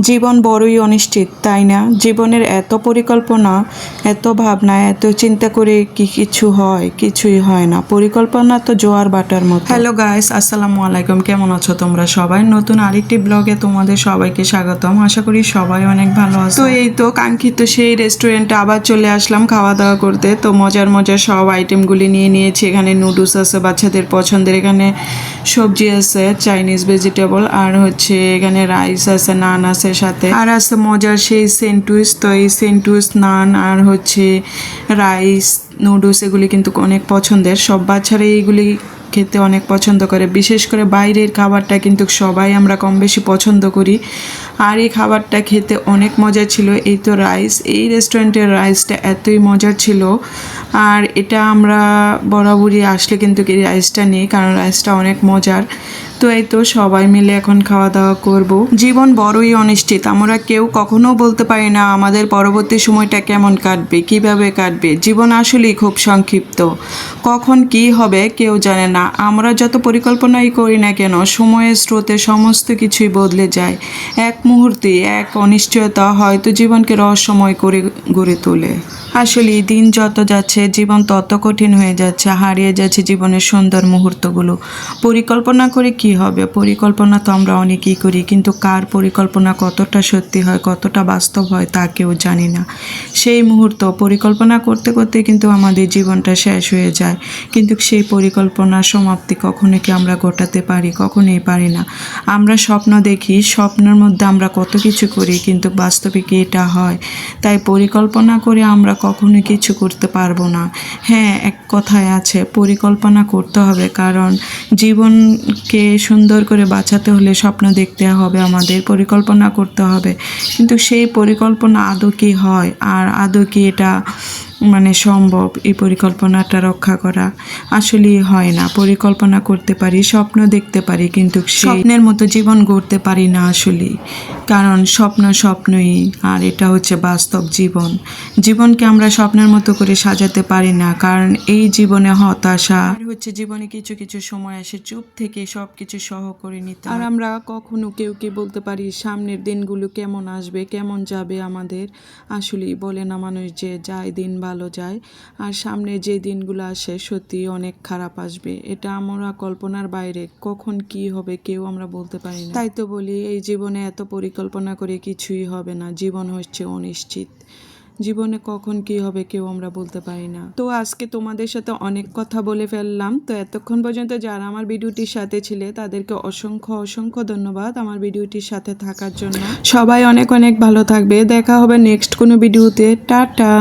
জীবন বড়ই অনিশ্চিত, তাই না? জীবনের এত পরিকল্পনা, এত ভাবনা, এত চিন্তা করে কি কিছু হয়? কিছুই হয় না। পরিকল্পনা তো জোয়ার বাটার মতো। হ্যালো গাইস, আসসালামু আলাইকুম। কেমন আছো তোমরা সবাই? নতুন আরেকটি ব্লগে তোমাদের সবাইকে স্বাগতম। আশা করি সবাই অনেক ভালো আছো। তো এই তো কাঙ্ক্ষিত সেই রেস্টুরেন্টে আবার চলে আসলাম খাওয়া দাওয়া করতে। তো মজার মজার সব আইটেমগুলি নিয়ে নিয়েছি। এখানে নুডলস আছে বাচ্চাদের পছন্দের, এখানে সবজি আছে, চাইনিজ ভেজিটেবল, আর হচ্ছে এখানে রাইস আছে, নান আছে সাথে, আর আছে মজার সেই স্যান্ডউইচ। তো এই স্যান্ডউইচ, নান আর হচ্ছে রাইস, নুডলস এগুলি কিন্তু অনেক পছন্দের। সব বাচ্চারা এইগুলি খেতে অনেক পছন্দ করে। বিশেষ করে বাইরের খাবারটা কিন্তু সবাই আমরা কম বেশি পছন্দ করি। আর এই খাবারটা খেতে অনেক মজা ছিল। এই তো রাইস, এই রেস্টুরেন্টের রাইসটা এতই মজার ছিল। আর এটা আমরা বরাবরই আসলে কিন্তু এই রাইসটা নিই, কারণ রাইসটা অনেক মজার। তো এই তো সবাই মিলে এখন খাওয়া দাওয়া করব। জীবন বড়ই অনিশ্চিত, আমরা কেউ কখনো বলতে পারি না আমাদের পরবর্তী সময়টা কেমন কাটবে, কিভাবে কাটবে। জীবন আসলেই খুব সংক্ষিপ্ত, কখন কি হবে কেউ জানে না। আমরা যত পরিকল্পনাই করি না কেন, সময়ের স্রোতে সমস্ত কিছুই বদলে যায়। এক মুহূর্তে এক অনিশ্চয়তা হয়তো জীবনকে রহস্যময় করে গড়ে তোলে। আসলে দিন যত যাচ্ছে জীবন তত কঠিন হয়ে যাচ্ছে, হারিয়ে যাচ্ছে জীবনের সুন্দর মুহূর্তগুলো। পরিকল্পনা করে কি হবে? পরিকল্পনা তো আমরা অনেকেই করি, কিন্তু কার পরিকল্পনা কতটা সত্যি হয়, কতটা বাস্তব হয় তা কেউ জানি না। সেই মুহূর্ত পরিকল্পনা করতে করতে কিন্তু আমাদের জীবনটা শেষ হয়ে যায়, কিন্তু সেই পরিকল্পনার সমাপ্তি কখনো কি আমরা ঘটাতে পারি? কখনোই পারি না। আমরা স্বপ্ন দেখি, স্বপ্নের মধ্যে আমরা কত কিছু করি, কিন্তু বাস্তবে কি এটা হয়? তাই পরিকল্পনা করে আমরা কখনো কিছু করতে পারবো না। হ্যাঁ, এক কথায় আছে, পরিকল্পনা করতে হবে, কারণ জীবনকে সুন্দর করে বাঁচাতে হলে স্বপ্ন দেখতে হবে, আমাদের পরিকল্পনা করতে হবে। কিন্তু সেই পরিকল্পনা আদৌ কি হয়, আর আদৌ কি এটা সম্ভব এই পরিকল্পনাটা রক্ষা করা? আসলেই হয় না। পরিকল্পনা করতে পারি, স্বপ্ন দেখতে পারি, কিন্তু স্বপ্নের মতো জীবন গড়তে পারি না আসলেই, কারণ স্বপ্ন স্বপ্নই, আর এটা হচ্ছে বাস্তব জীবন। জীবনকে আমরা স্বপ্নের মতো করে সাজাতে পারি না, কারণ এই জীবনে হতাশা হচ্ছে, জীবনে কিছু কিছু সময় আসে চুপ থেকে সব কিছু সহ করে নিতে। আর আমরা কখনো কেউ কি বলতে পারি সামনের দিনগুলো কেমন আসবে, কেমন যাবে আমাদের? আসলেই বলে না মানুষ যে যায় দিন ভালো যায়, আর সামনে যে দিনগুলো আসে সত্যি অনেক খারাপ আসবে। এটা আমরা কল্পনার বাইরে, কখন কি হবে কেউ আমরা বলতে পারি না। তাই তো বলি এই জীবনে এত পরিকল্পনা করে কিছুই হবে না। জীবন হচ্ছে অনিশ্চিত, জীবনে কখন কি হবে কেউ আমরা বলতে পারি না। তো আজকে তোমাদের সাথে অনেক কথা বলে ফেললাম। তো এতক্ষণ পর্যন্ত যারা আমার ভিডিওটির সাথে ছিলে তাদেরকে অসংখ্য অসংখ্য ধন্যবাদ আমার ভিডিওটির সাথে থাকার জন্য। সবাই অনেক অনেক ভালো থাকবে। দেখা হবে নেক্সট কোনো ভিডিওতে। টাটা।